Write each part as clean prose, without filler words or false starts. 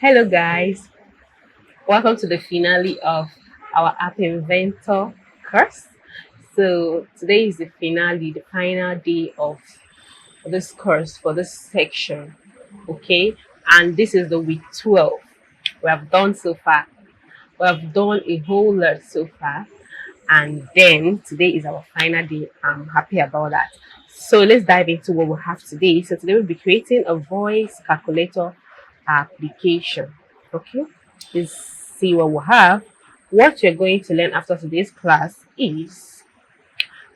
Hello, guys. Welcome to the finale of our App Inventor course. So, today is the finale, the final day of this course for this section. Okay, and this is the week 12 we have done so far. We have done a whole lot so far, and then today is our final day. I'm happy about that. So, let's dive into what we have today. So, today we'll be creating a voice calculator application. Okay, let's see what we have. What you're going to learn after today's class is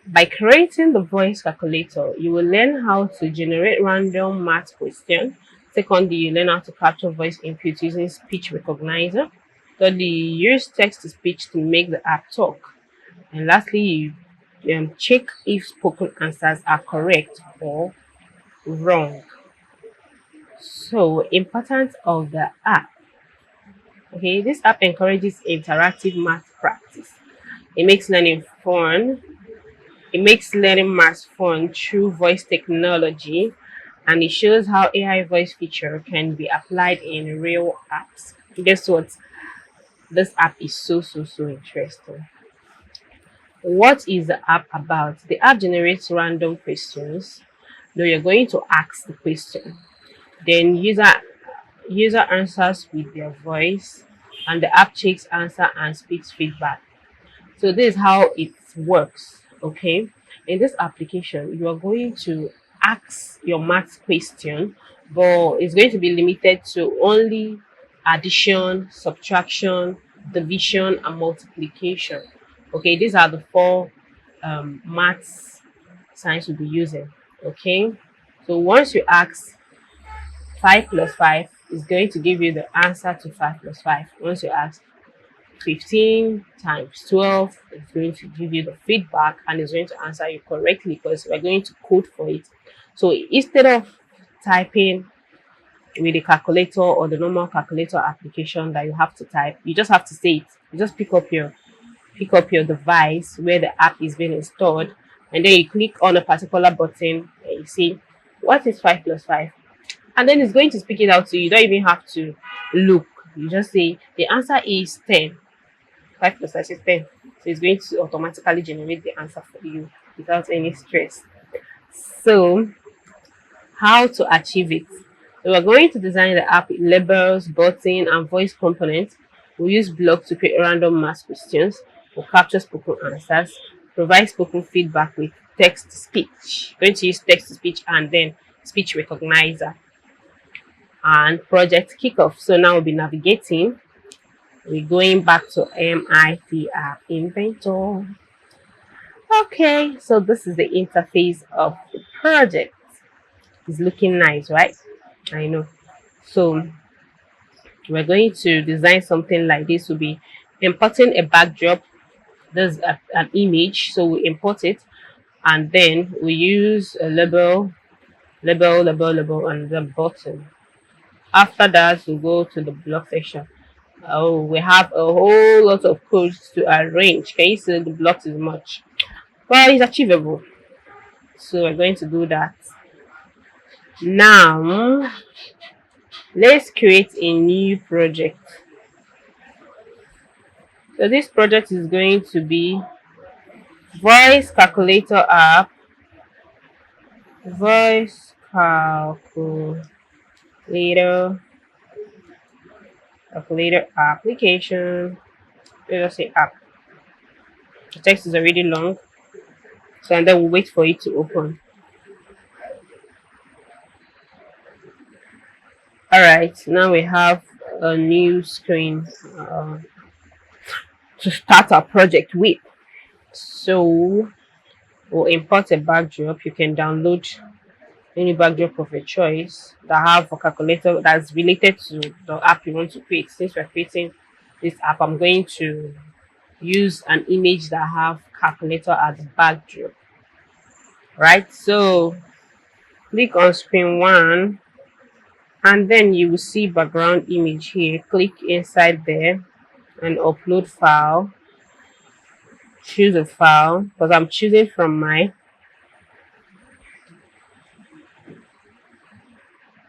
by creating the voice calculator, you will learn how to generate random math questions. Secondly, you learn how to capture voice input using speech recognizer. Thirdly, you use text to speech to make the app talk. And lastly, you check if spoken answers are correct or wrong. So, importance of the app. Okay, this app encourages interactive math practice. It makes learning fun. It makes learning math fun through voice technology, and it shows how AI voice feature can be applied in real apps. Guess what? This app is so interesting. What is the app about? The app generates random questions. Though you're going to ask the question, then user answers with their voice, and the app checks answer and speaks feedback. So this is how it works. Okay, in this application you are going to ask your math question, but it's going to be limited to only addition, subtraction, division, and multiplication. Okay, these are the four maths signs we'll be using. Okay, so once you ask 5 plus 5, is going to give you the answer to 5 plus 5. Once you ask 15 times 12, it's going to give you the feedback and it's going to answer you correctly because we're going to code for it. So instead of typing with the calculator or the normal calculator application that you have to type, you just have to say it. You just pick up your device where the app is being installed, and then you click on a particular button and you say what is 5 plus 5, and then it's going to speak it out to you. You don't even have to look. You just say the answer is 10. 5 plus 5 is 10. So it's going to automatically generate the answer for you without any stress. So, how to achieve it? So we're going to design the app with labels, button, and voice components. We'll use blocks to create random math questions. We'll capture spoken answers, provide spoken feedback with text to speech. We're going to use text to speech and then speech recognizer and project kickoff. So now we'll be navigating. We're going back to MIT App Inventor. Okay, so this is the interface of the project. It's looking nice, right? I know. So we're going to design something like this. We'll be importing a backdrop. There's an image, so we import it, and then we use a label, and the button. After that, we go to the block section. Oh, we have a whole lot of codes to arrange. Can you see the blocks is much? Well, it's achievable. So we're going to do that. Now, let's create a new project. So this project is going to be voice calculator app, voice calculator application. Let's just say app. The text is already long, so and then we'll wait for it to open. All right, now we have a new screen to start our project with. So we'll import a backdrop. You can download any backdrop of your choice that have a calculator that's related to the app you want to create. Since we're creating this app, I'm going to use an image that have calculator as backdrop. Right, so click on screen 1 and then you will see background image here. Click inside there and upload file. Choose a file because I'm choosing from my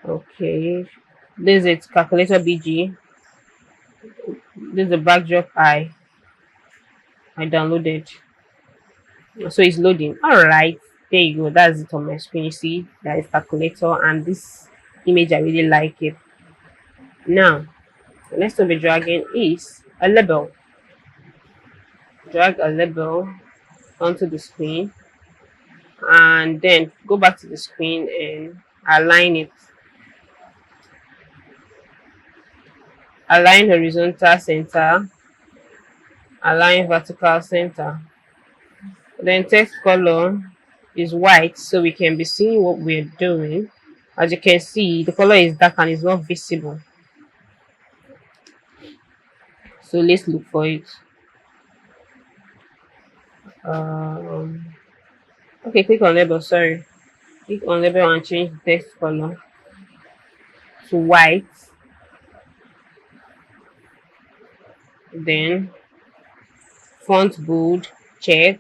okay. This is it, calculator BG. This is the backdrop I downloaded. So it's loading. Alright, there you go. That's it on my screen. You see, that is calculator, and this image, I really like it. Now, the next one we're dragging is a label. Drag a label onto the screen, and then go back to the screen and align it. Align horizontal center, align vertical center. Then text color is white, so we can be seeing what we're doing. As you can see, the color is dark and is not visible. So let's look for it. Okay, click on label. Sorry, click on label and change the text color to white. Then font bold, check.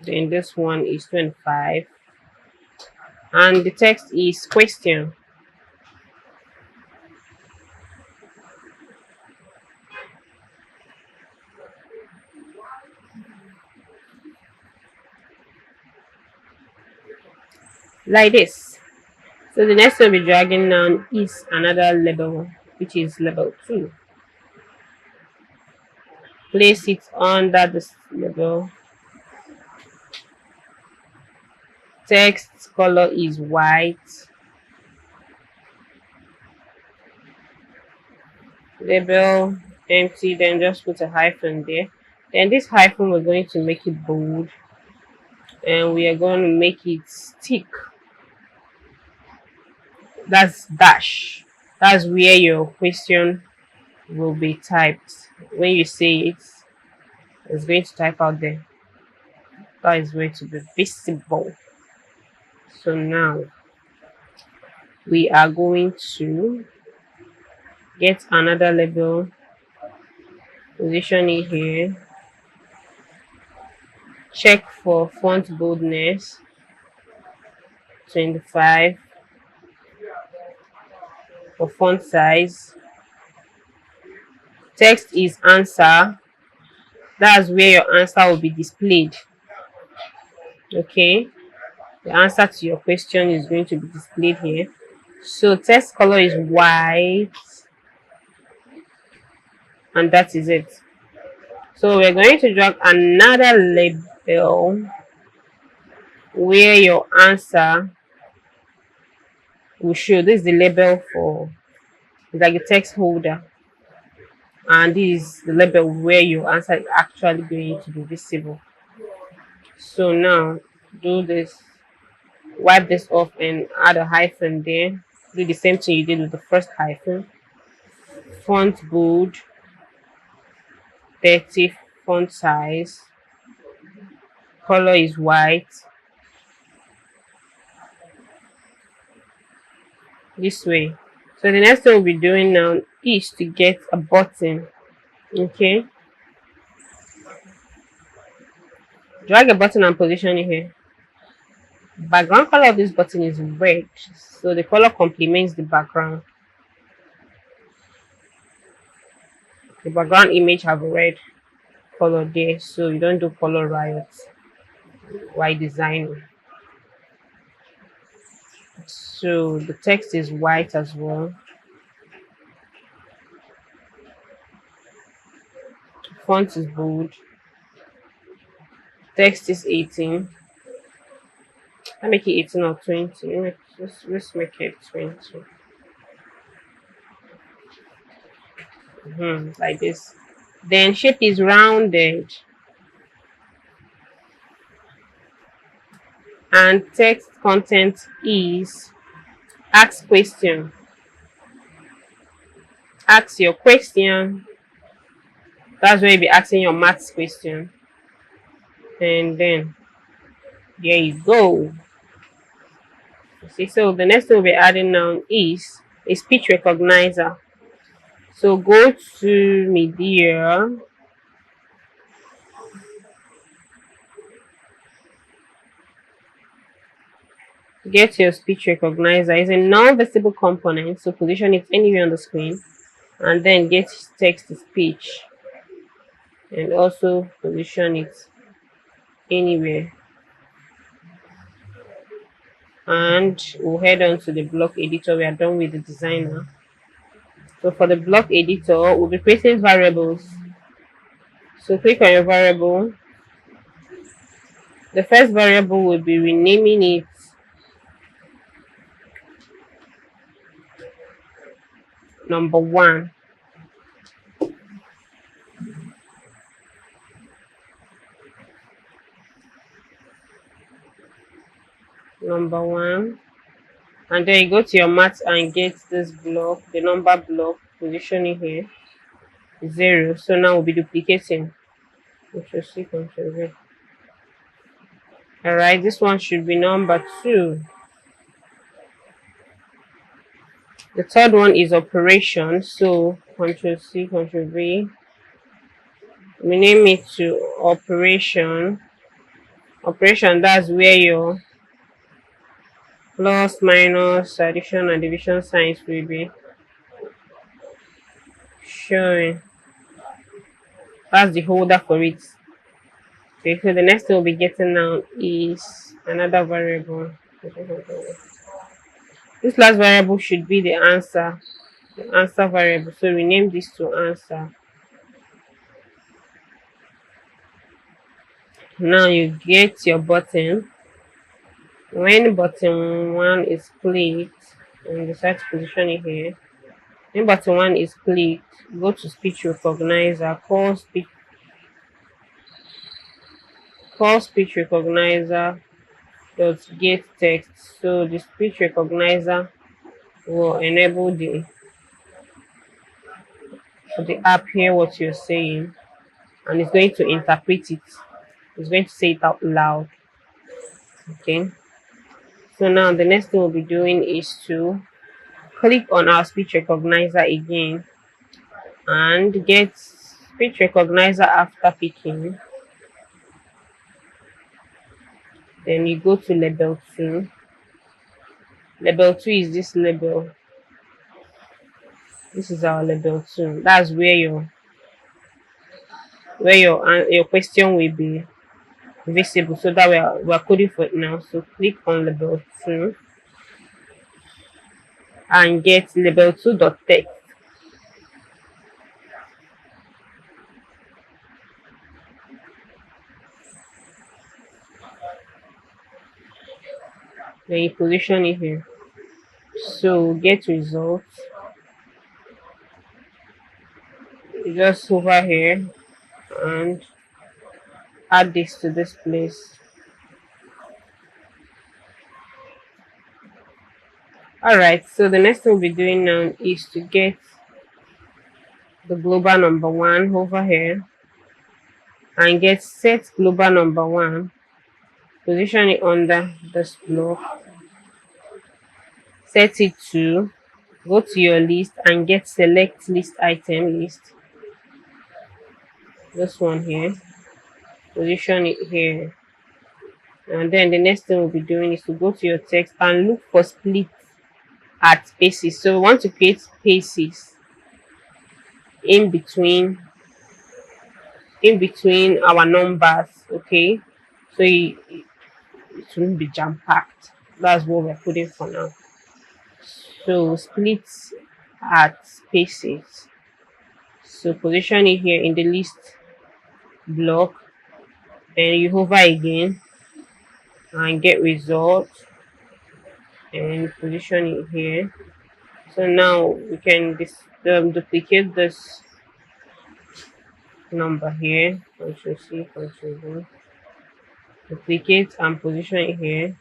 Then this one is 25, and the text is question. Like this. So the next one we're dragging down is another label, which is label 2. Place it under this label. Text color is white. Label empty, then just put a hyphen there. Then this hyphen, we're going to make it bold, and we are going to make it stick. That's dash. That's where your question will be typed. When you say it, it's going to type out there. That is going to be visible. So now we are going to get another label, position it here, check for font boldness 25, for font size. Text is answer. That's where your answer will be displayed. Okay, the answer to your question is going to be displayed here. So text color is white, and that is it. So we're going to drag another label where your answer will show. This is the label for, it's like a text holder, and this is the label where your answer is actually going to be visible. So now do this, wipe this off and add a hyphen there. Do the same thing you did with the first hyphen. Font bold 30, font size, color is white. This way. So the next thing we'll be doing now is to get a button. Okay, drag a button and position it here. Background color of this button is red, so the color complements the background. The background image have a red color there, so you don't do color riots while designing. So the text is white as well. Font is bold. Text is 18. I make it 18 or 20. Let's make it 20. Like this. Then shape is rounded. And text content is ask question. Ask your question. That's where you'll be asking your maths question. And then there you go. See, so the next thing we'll be adding now is a speech recognizer. So go to media, Get your speech recognizer. It's a non-visible component, so position it anywhere on the screen, and then get text to speech, and also position it anywhere. And we'll head on to the block editor. We are done with the designer. So for the block editor, we'll be creating variables. So click on your variable. The first variable will be renaming it number one. Number one. And then you go to your math and get this block, the number block, position it here, 0. So now we'll be duplicating. Control C, Control V. Alright, this one should be number 2. The third one is operation. So Control C, Control V. Rename it to operation. Operation, that's where your plus, minus, addition, and division signs will be showing. That's the holder for it. Okay, so the next thing we'll be getting now is another variable. This last variable should be the answer variable. So rename this to answer. Now you get your button. When button 1 is clicked, and decide to position it here. When button 1 is clicked, go to speech recognizer, call speech recognizer dot get text. So the speech recognizer will enable the app hear what you're saying, and it's going to interpret it. It's going to say it out loud. Okay. So now the next thing we'll be doing is to click on our speech recognizer again and get speech recognizer after picking. Then you go to label 2. Label 2 is this label. This is our label 2. That's where your question will be visible. So that we're coding for it now. So click on label 2 and get label 2.text. Then you position it here. So get results. You just over here and add this to this place. Alright, so the next thing we'll be doing now is to get the global number 1 over here and get set global number 1. Position it under this block. Set it to, go to your list and get select list item list. This one here. Position it here. And then the next thing we'll be doing is to go to your text and look for split at spaces. So we want to create spaces in between our numbers. Okay, so it won't be jam packed. That's what we're putting for now. So split at spaces. So position it here in the list block, and you hover again and get result and position it here. So now we can duplicate this number here. Control C, Control V. Duplicate and position it here.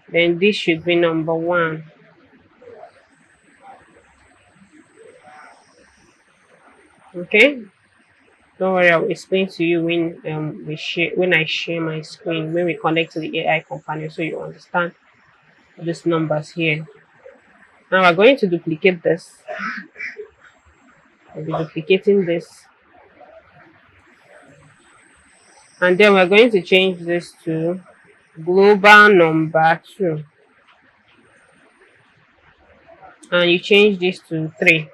Then this should be number 1. Okay. Don't worry, I'll explain to you when I share my screen, when we connect to the AI companion, so you understand these numbers here. Now we're going to duplicate this. I'll be duplicating this. And then we're going to change this to global number 2. and you change this to 3.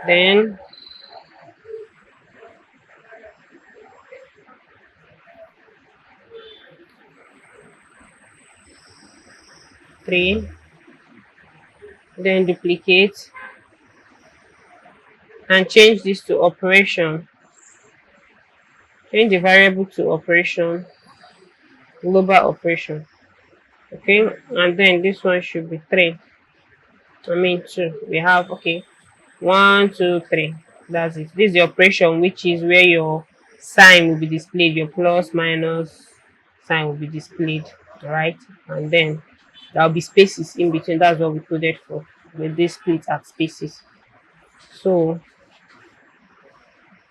Then 3, then duplicate and change this to operation. Change the variable to operation, global operation. Okay, and then this one should be 3. I mean 2. We have, okay, 1, 2, 3. That's it. This is the operation, which is where your sign will be displayed, your plus minus sign will be displayed, right? And then there will be spaces in between. That's what we coded for, with this split at spaces. So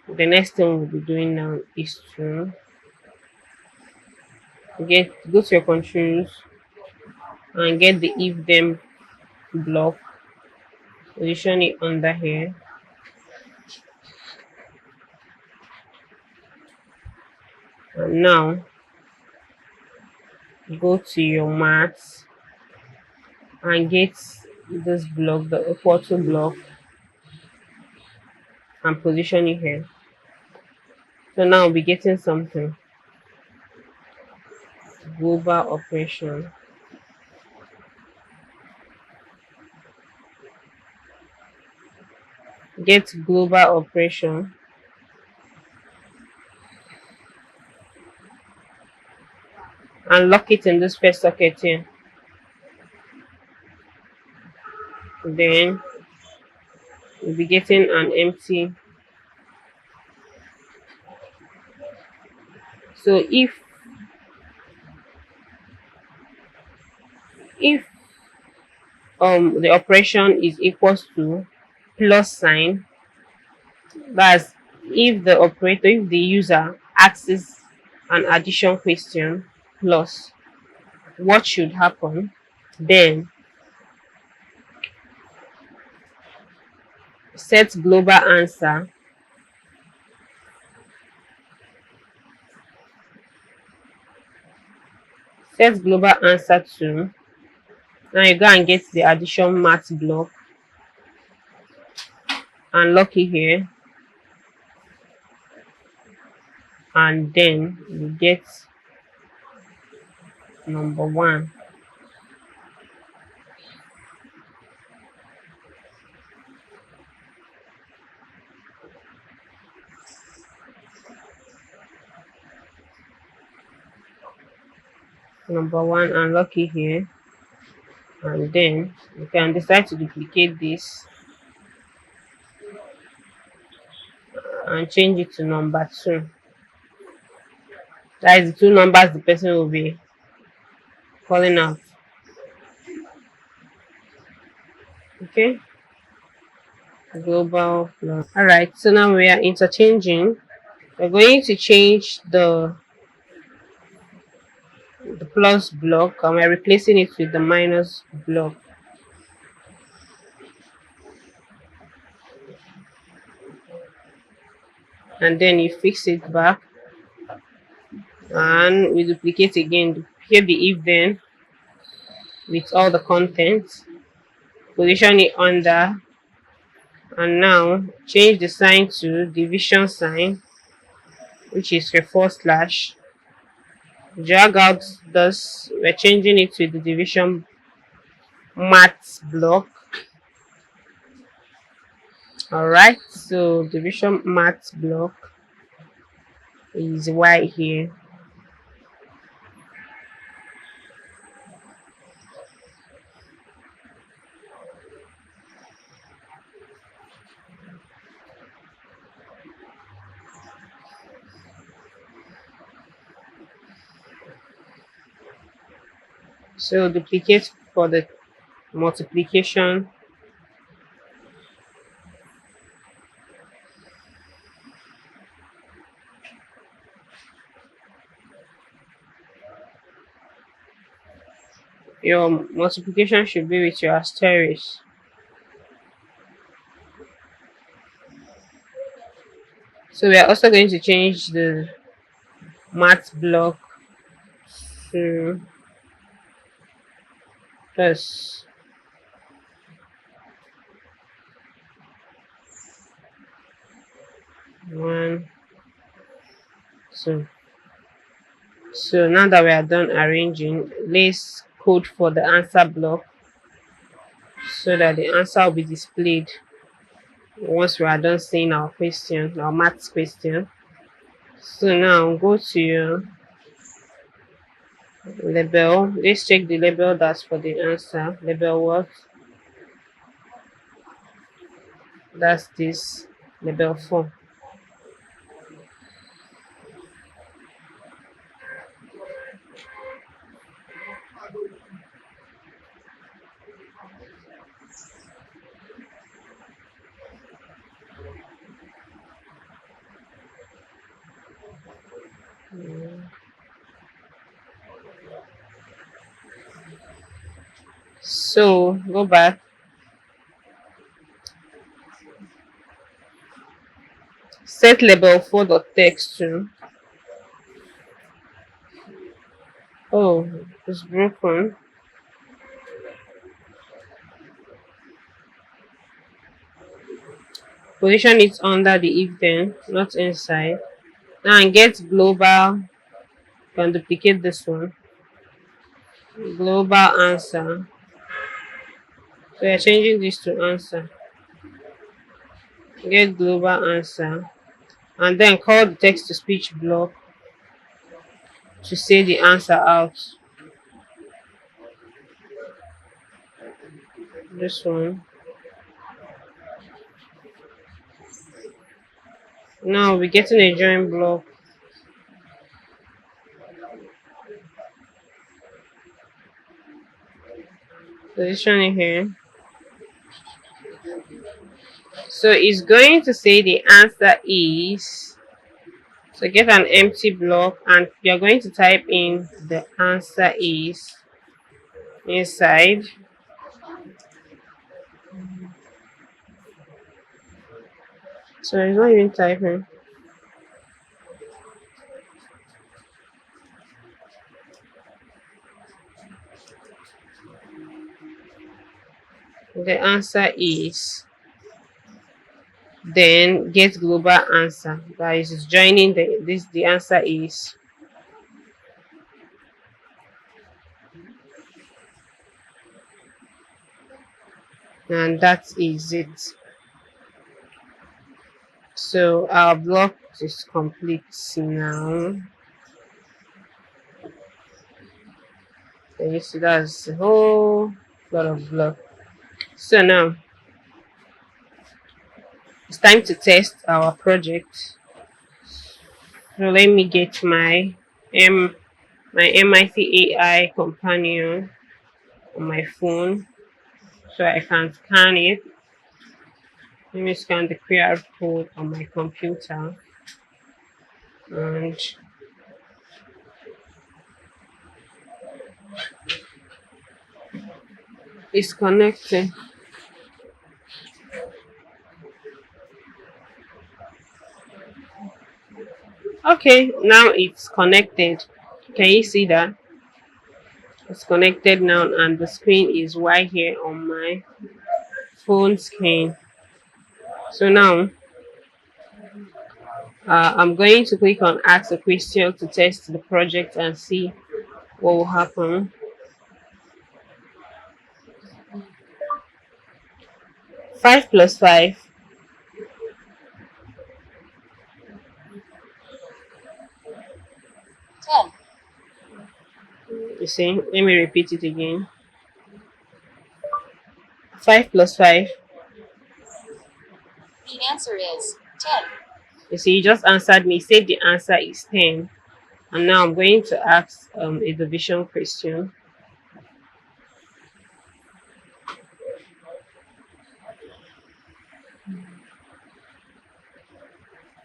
the next thing we'll be doing now is to go to your controls and get the if then block, position it under here, and now go to your maths and get this block, the equal to block, and position it here. So now we'll be getting something. Global operation. Get global operation. And lock it in this first socket here. Then we'll be getting an empty. So if the operation is equals to plus sign, that's if the user asks an addition question plus, what should happen? Then set global answer to, now you go and get the addition math block and lock it here, and then you get number 1. Number 1 and lock it here, and then you can decide to duplicate this and change it to number 2. That is the 2 numbers the person will be calling out. Okay, global. All right, so now we are interchanging. We're going to change the plus block and we're replacing it with the minus block. And then you fix it back and we duplicate again. Here the if then with all the contents, position it under, and now change the sign to division sign, which is a forward slash. Drag out this, we're changing it to the division math block. Alright, so division math block is right here. So duplicate for the multiplication. Your multiplication should be with your asterisk. So we are also going to change the math block to plus 1, 2. So now that we are done arranging, let's code for the answer block so that the answer will be displayed once we are done seeing our question, our maths question. So now go to your label. Let's check the label that's for the answer. Label what? That's this label 4. So go back, set label 4.text to, oh, it's broken. Position it under the if then, not inside. Now and get global. You can duplicate this one. Global answer. So you're changing this to answer. Get global answer. And then call the text to speech block to say the answer out. This one. Now we're getting a join block. Position it here. So it's going to say the answer is. So get an empty block and you're going to type in the answer is inside. So it's not even typing. The answer is, then get global answer. That is joining the answer is. And that is it. So our block is complete now. And you see that's a whole lot of block. So now it's time to test our project. So let me get my MIT AI companion on my phone so I can scan it. Let me scan the QR code on my computer and it's connected. Okay, now it's connected. Can you see that? It's connected now and the screen is right here on my phone screen. So now I'm going to click on ask a question to test the project and see what will happen. 5 plus 5. You see, let me repeat it again. 5 plus 5. The answer is 10. You see, you just answered me, said the answer is 10. And now I'm going to ask a division question.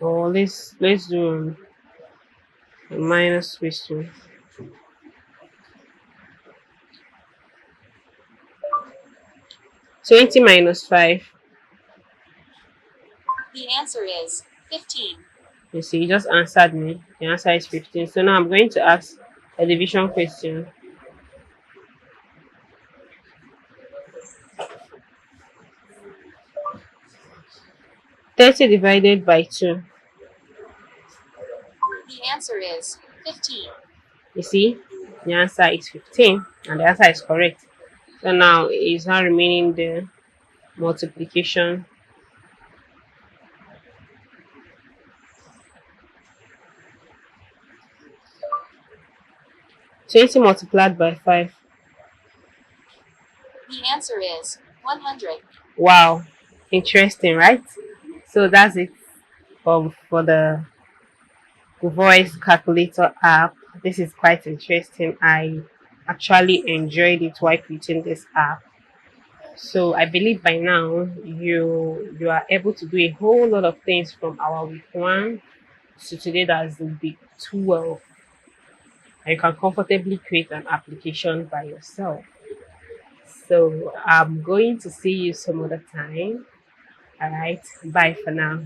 Or let's do a minus question. 20 minus 5. The answer is 15. You see, you just answered me. The answer is 15. So now I'm going to ask a division question. 30 divided by 2. The answer is 15. You see, the answer is 15 and the answer is correct. So now it's now remaining the multiplication. 20 multiplied by 5. The answer is 100. Wow, interesting, right? So that's it for the voice calculator app. This is quite interesting. I actually enjoyed it while creating this app. So I believe by now you are able to do a whole lot of things from our week one to today that's the week 12. And you can comfortably create an application by yourself. So I'm going to see you some other time. All right. Bye for now.